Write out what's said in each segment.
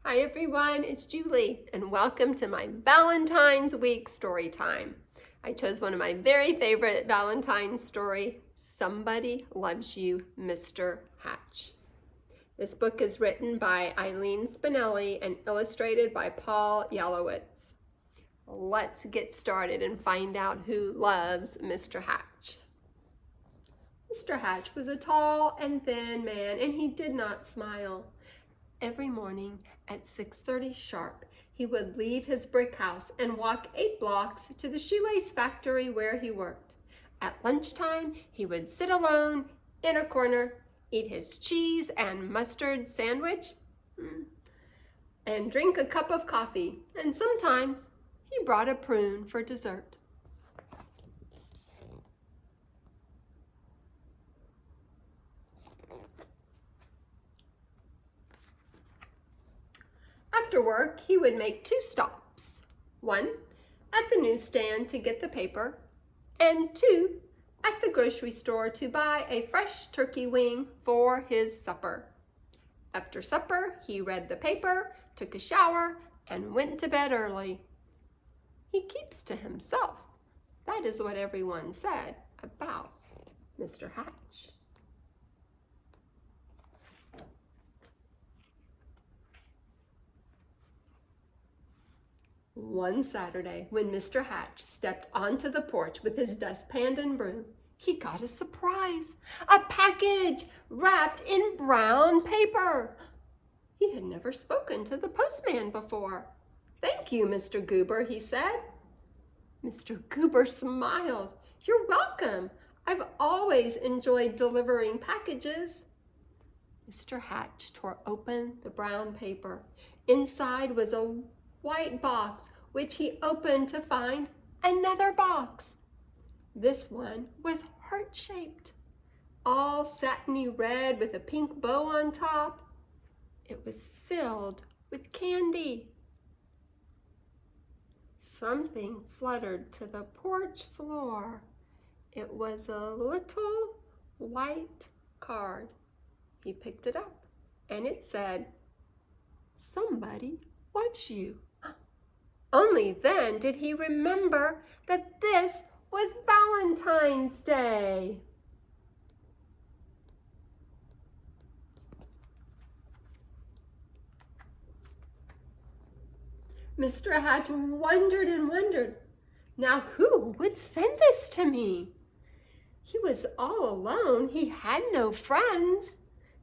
Hi everyone, it's Julie and welcome to my Valentine's Week story time. I chose one of my very favorite Valentine's story, Somebody Loves You, Mr. Hatch. This book is written by Eileen Spinelli and illustrated by Paul Yalowitz. Let's get started and find out who loves Mr. Hatch. Mr. Hatch was a tall and thin man and he did not smile. Every morning at 6:30 sharp, he would leave his brick house and walk 8 blocks to the shoelace factory where he worked. At lunchtime, he would sit alone in a corner, eat his cheese and mustard sandwich, and drink a cup of coffee, and sometimes he brought a prune for dessert. After work, he would make 2 stops. 1 at the newsstand to get the paper, and 2 at the grocery store to buy a fresh turkey wing for his supper. After supper, he read the paper, took a shower, and went to bed early. He keeps to himself. That is what everyone said about Mr. Hatch. One Saturday, when Mr. Hatch stepped onto the porch with his dustpan and broom, he got a surprise, a package wrapped in brown paper. He had never spoken to the postman before. "Thank you, Mr. Goober," he said. Mr. Goober smiled. "You're welcome. I've always enjoyed delivering packages." Mr. Hatch tore open the brown paper. Inside was a white box, which he opened to find another box. This one was heart-shaped, all satiny red with a pink bow on top. It was filled with candy. Something fluttered to the porch floor. It was a little white card. He picked it up, and it said, "Somebody loves you." Only then did he remember that this was Valentine's Day. Mr. Hatch wondered and wondered. Now who would send this to me? He was all alone. He had no friends.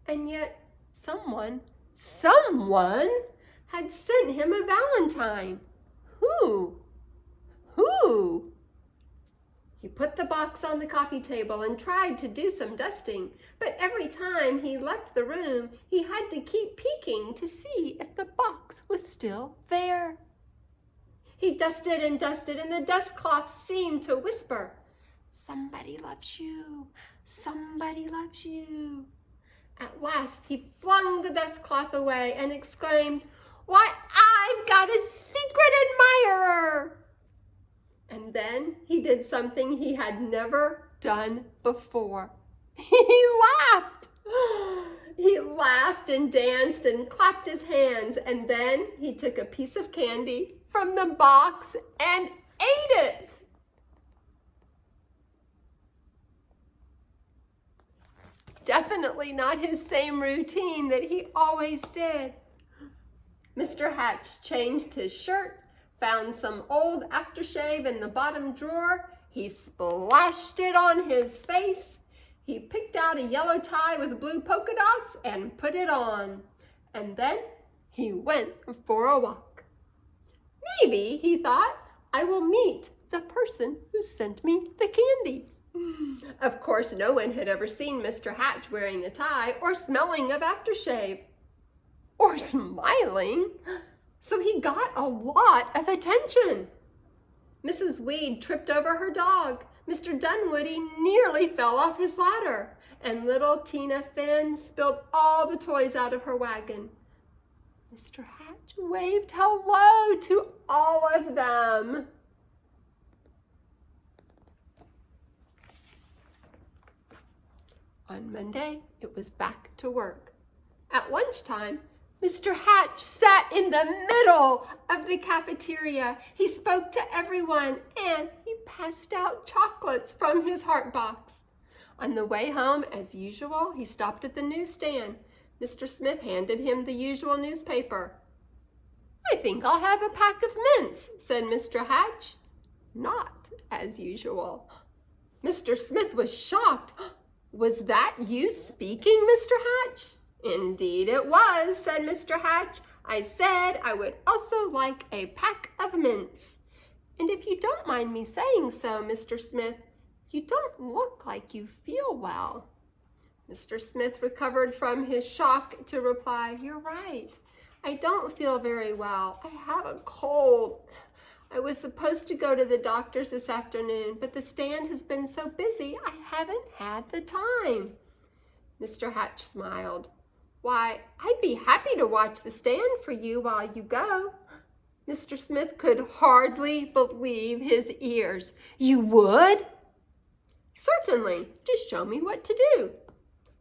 And yet someone had sent him a Valentine. Who? He put the box on the coffee table and tried to do some dusting, but every time he left the room, he had to keep peeking to see if the box was still there. He dusted and dusted, and the dust cloth seemed to whisper, "Somebody loves you, somebody loves you." At last, he flung the dust cloth away and exclaimed, "Why, I've got a secret admirer!" And then he did something he had never done before. He laughed. He laughed and danced and clapped his hands, and then he took a piece of candy from the box and ate it. Definitely not his same routine that he always did. Mr. Hatch changed his shirt, found some old aftershave in the bottom drawer. He splashed it on his face. He picked out a yellow tie with blue polka dots and put it on. And then he went for a walk. Maybe, he thought, I will meet the person who sent me the candy. Of course, no one had ever seen Mr. Hatch wearing a tie or smelling of aftershave or smiling, so he got a lot of attention. Mrs. Weed tripped over her dog. Mr. Dunwoody nearly fell off his ladder, and little Tina Finn spilled all the toys out of her wagon. Mr. Hatch waved hello to all of them. On Monday, it was back to work. At lunchtime, Mr. Hatch sat in the middle of the cafeteria. He spoke to everyone, and he passed out chocolates from his heart box. On the way home, as usual, he stopped at the newsstand. Mr. Smith handed him the usual newspaper. "I think I'll have a pack of mints," said Mr. Hatch. Not as usual. Mr. Smith was shocked. "Was that you speaking, Mr. Hatch?" "Indeed it was," said Mr. Hatch. "I said I would also like a pack of mints. And if you don't mind me saying so, Mr. Smith, you don't look like you feel well." Mr. Smith recovered from his shock to reply, "You're right. I don't feel very well. I have a cold. I was supposed to go to the doctor's this afternoon, but the stand has been so busy I haven't had the time." Mr. Hatch smiled. "Why, I'd be happy to watch the stand for you while you go." Mr. Smith could hardly believe his ears. "You would?" "Certainly. Just show me what to do."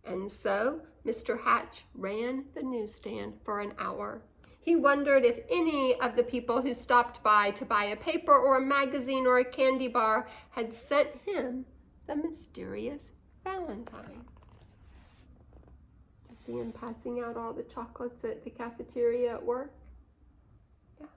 And so Mr. Hatch ran the newsstand for an hour. He wondered if any of the people who stopped by to buy a paper or a magazine or a candy bar had sent him the mysterious Valentine. You see him passing out all the chocolates at the cafeteria at work? Yeah.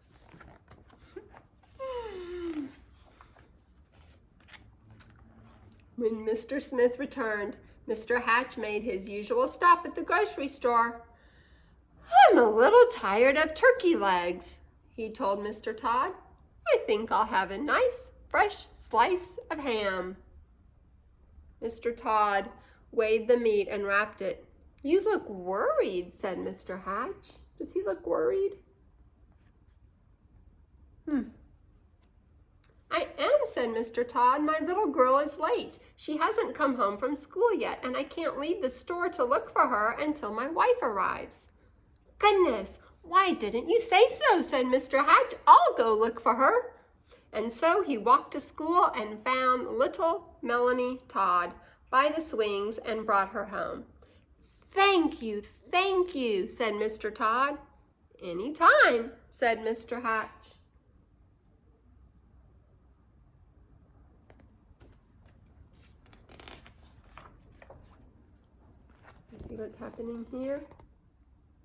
When Mr. Smith returned, Mr. Hatch made his usual stop at the grocery store. "I'm a little tired of turkey legs," he told Mr. Todd. "I think I'll have a nice, fresh slice of ham." Mr. Todd weighed the meat and wrapped it. "You look worried," said Mr. Hatch. Does he look worried? "I am," said Mr. Todd. "My little girl is late. She hasn't come home from school yet, and I can't leave the store to look for her until my wife arrives." "Goodness, why didn't you say so?" said Mr. Hatch. "I'll go look for her." And so he walked to school and found little Melanie Todd by the swings and brought her home. Thank you," said Mr. Todd. "Any time," said Mr. Hatch. See what's happening here?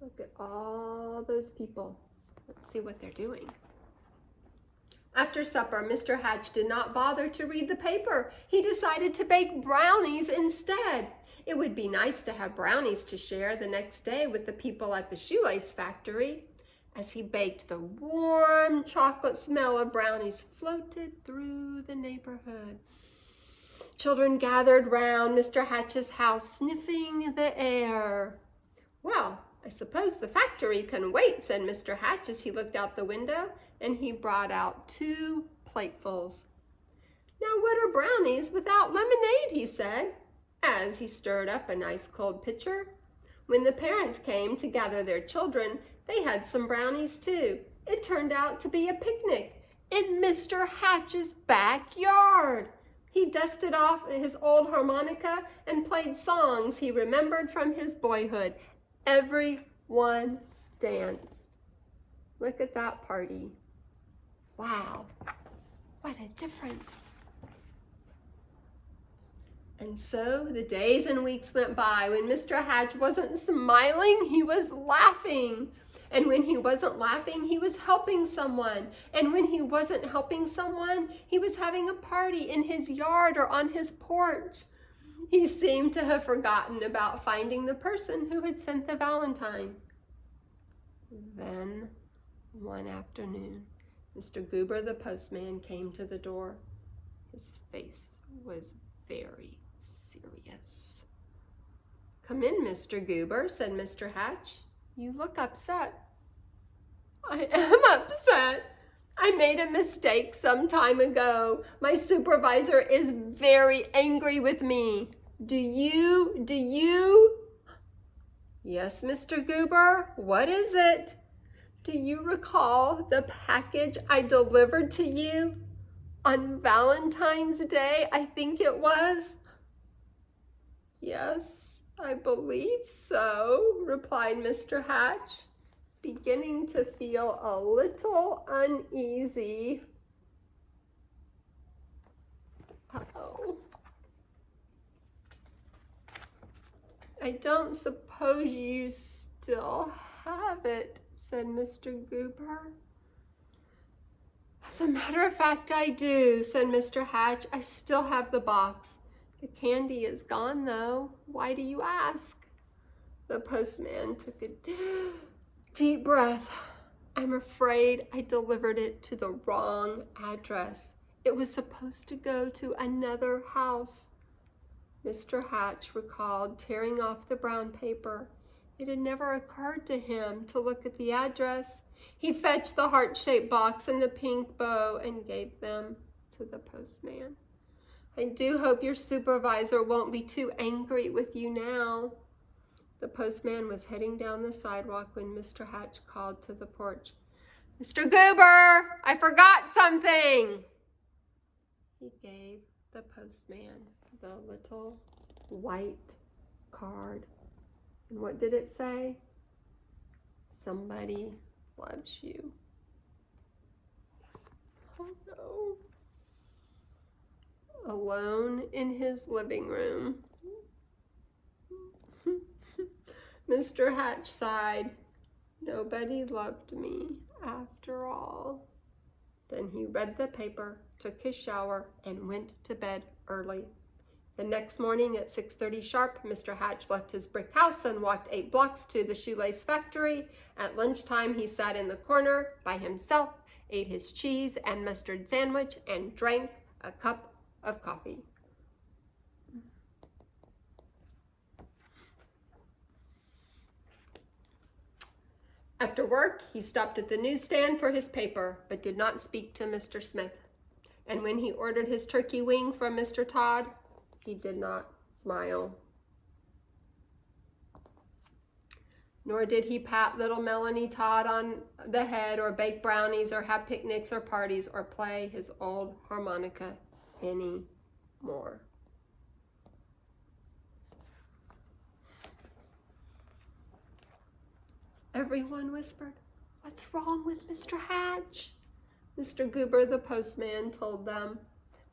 Look at all those people. Let's see what they're doing. After supper, Mr. Hatch did not bother to read the paper. He decided to bake brownies instead. It would be nice to have brownies to share the next day with the people at the shoelace factory. As he baked, the warm chocolate smell of brownies floated through the neighborhood. Children gathered round Mr. Hatch's house, sniffing the air. "Well, I suppose the factory can wait," said Mr. Hatch as he looked out the window, and he brought out 2 platefuls. "Now what are brownies without lemonade?" he said, as he stirred up a nice cold pitcher. When the parents came to gather their children, they had some brownies too. It turned out to be a picnic in Mr. Hatch's backyard. He dusted off his old harmonica and played songs he remembered from his boyhood. Everyone danced. Look at that party. Wow, what a difference. And so the days and weeks went by. When Mr. Hatch wasn't smiling, he was laughing. And when he wasn't laughing, he was helping someone. And when he wasn't helping someone, he was having a party in his yard or on his porch. He seemed to have forgotten about finding the person who had sent the Valentine. Then, one afternoon, Mr. Goober the postman came to the door. His face was very serious. "Come in, Mr. Goober," said Mr. Hatch. "You look upset." "I am upset. I made a mistake some time ago. My supervisor is very angry with me. Do you? "Yes, Mr. Goober, what is it?" "Do you recall the package I delivered to you on Valentine's Day, I think it was?" "Yes, I believe so," replied Mr. Hatch. beginning to feel a little uneasy. Uh-oh. I don't suppose you still have it, said Mr. Goober. As a matter of fact, I do, said Mr. Hatch. I still have the box. The candy is gone, though. Why do you ask? The postman took a deep breath. I'm afraid I delivered it to the wrong address. It was supposed to go to another house. Mr. Hatch recalled tearing off the brown paper. It had never occurred to him to look at the address. He fetched the heart-shaped box and the pink bow and gave them to the postman. I do hope your supervisor won't be too angry with you now. The postman was heading down the sidewalk when Mr. Hatch called to the porch. Mr. Goober, I forgot something. He gave the postman the little white card. And what did it say? Somebody loves you. Oh no. Alone in his living room, Mr. Hatch sighed. Nobody loved me after all. Then he read the paper, took his shower, and went to bed early. The next morning at 6:30 sharp, Mr. Hatch left his brick house and walked 8 blocks to the shoelace factory. At lunchtime, he sat in the corner by himself, ate his cheese and mustard sandwich, and drank a cup of coffee. After work, he stopped at the newsstand for his paper, but did not speak to Mr. Smith. And when he ordered his turkey wing from Mr. Todd, he did not smile. Nor did he pat little Melanie Todd on the head or bake brownies or have picnics or parties or play his old harmonica anymore. Everyone whispered, "What's wrong with Mr. Hatch?" Mr. Goober, the postman, told them.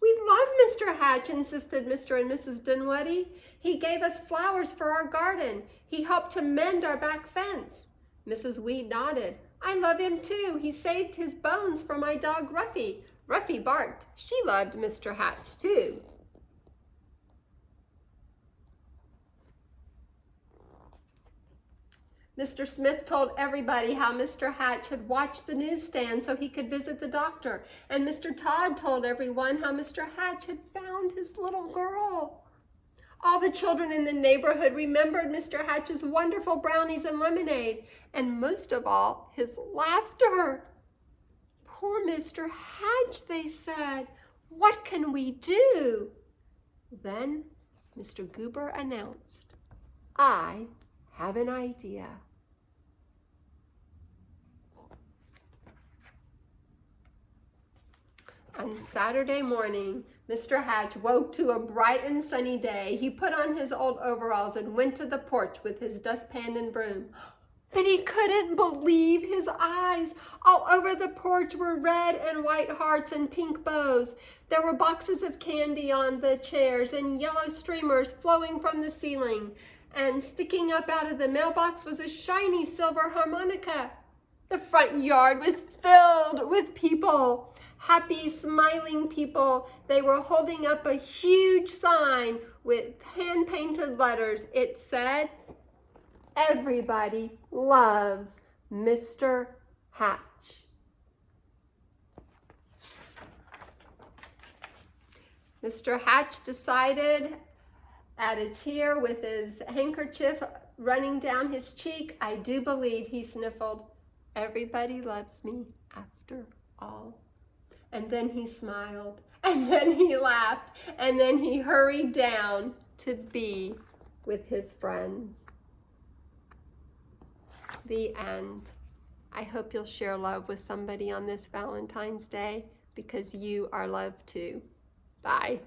"We love Mr. Hatch," insisted Mr. and Mrs. Dinwiddie. "He gave us flowers for our garden. He helped to mend our back fence." Mrs. Weed nodded. "I love him too. He saved his bones for my dog Ruffy." Ruffy barked. She loved Mr. Hatch too. Mr. Smith told everybody how Mr. Hatch had watched the newsstand so he could visit the doctor. And Mr. Todd told everyone how Mr. Hatch had found his little girl. All the children in the neighborhood remembered Mr. Hatch's wonderful brownies and lemonade, and most of all, his laughter. "Poor Mr. Hatch," they said. "What can we do?" Then Mr. Goober announced, "I have an idea." On Saturday morning, Mr. Hatch woke to a bright and sunny day. He put on his old overalls and went to the porch with his dustpan and broom. But he couldn't believe his eyes. All over the porch were red and white hearts and pink bows. There were boxes of candy on the chairs and yellow streamers flowing from the ceiling. And sticking up out of the mailbox was a shiny silver harmonica. The front yard was filled with people. Happy, smiling people. They were holding up a huge sign with hand-painted letters. It said, "Everybody loves Mr. Hatch." Mr. Hatch decided, at a tear with his handkerchief running down his cheek, "I do believe," he sniffled, "everybody loves me after all." And then he smiled, and then he laughed, and then he hurried down to be with his friends. The end. I hope you'll share love with somebody on this Valentine's Day, because you are loved too. Bye.